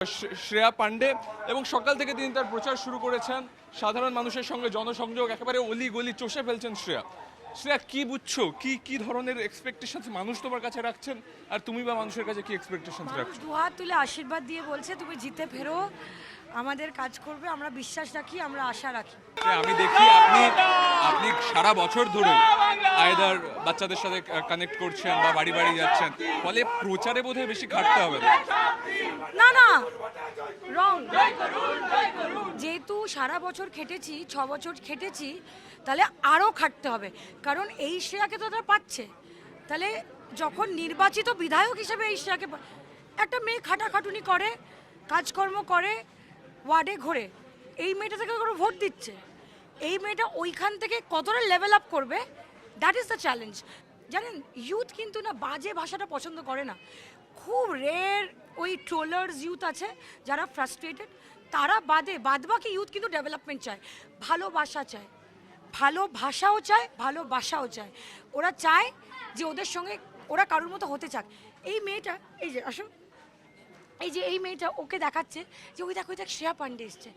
শ্রেয়া পান্ডে এবং সকাল থেকে তিনি তার প্রচার শুরু করেছেন। সাধারণ মানুষের সঙ্গে জনসংযোগ একেবারে অলি গলি চষে ফেলছেন শ্রেয়া। শ্রেয়া, কি বুঝছো, কি কি ধরনের এক্সপেকটেশন মানুষ তোমার কাছে রাখছেন, আর তুমি বা মানুষের কাছে কি এক্সপেকটেশন রাখছো? দুহাত তুলে আশীর্বাদ দিয়ে বলছে তুমি জিতে ফেরো, আমাদের কাজ করবে, আমরা বিশ্বাস রাখি, আমরা আশা রাখি। আমি দেখি আপনি সারা বছর ধরে আয়দার বাচ্চাদের সাথে কানেক্ট করছেন বা বাড়ি বাড়ি যাচ্ছেন, ফলে প্রচারে বোধহয় বেশি খাটতে হবে না। না না, রং। যেহেতু সারা বছর খেটেছি, 6 বছর খেটেছি, তাহলে আরও খাটতে হবে, কারণ এই শ্রেয়াকে তো তারা পাচ্ছে। তাহলে যখন নির্বাচিত বিধায়ক হিসেবে এই শ্রেয়াকে একটা মেয়ে খাটাখাটুনি করে, কাজকর্ম করে, ওয়ার্ডে ঘোরে, এই মেয়েটা থেকে কোনো ভোট দিচ্ছে, এই মেয়েটা ওইখান থেকে কতটা লেভেল আপ করবে, দ্যাট ইজ দ্য চ্যালেঞ্জ। জানেন, ইউথ কিন্তু না বাজে ভাষাটা পছন্দ করে না। খুব রেয়ার ওই ট্রোলার্স ইউথ আছে যারা ফ্রাস্ট্রেটেড, তারা বাদবাকি ইউথ কিন্তু ডেভেলপমেন্ট চায়, ভালোবাসা চায়, ভালোবাসাও চায়, ভালোবাসাও চায়। ওরা চায় যে ওদের সঙ্গে ওরা কারোর মতো হতে চাক। এই মেয়েটা, এই যে আসো, এই মেয়েটা ওকে দেখাচ্ছে যে ওই দেখো শ্রেয়া পান্ডে এসছে।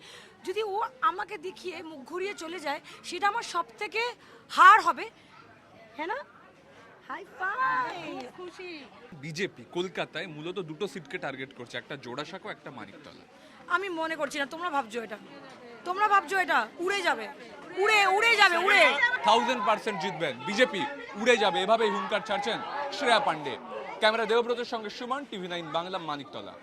যদি ও আমাকে দেখিয়ে মুখ ঘুরিয়ে চলে যায়, সেটা আমার সব থেকে হার হবে, হ্যাঁ না? হাই ফাই, খুশি। বিজেপি কলকাতায় মূলত দুটো সিটকে টার্গেট করছে, একটা জোড়াসাঁকো, একটা মানিকতলা। আমি মনে করছি না, তোমরা ভাবছো এটা উড়ে যাবে, উড়ে যাবে, 1000% জিতবেন বিজেপি, উড়ে যাবে, এভাবেই হুঙ্কার ছাড়ছেন শ্রেয়া পান্ডে। ক্যামেরা দেবব্রতের সঙ্গে সুমন, TV9 বাংলা, মানিকতলা।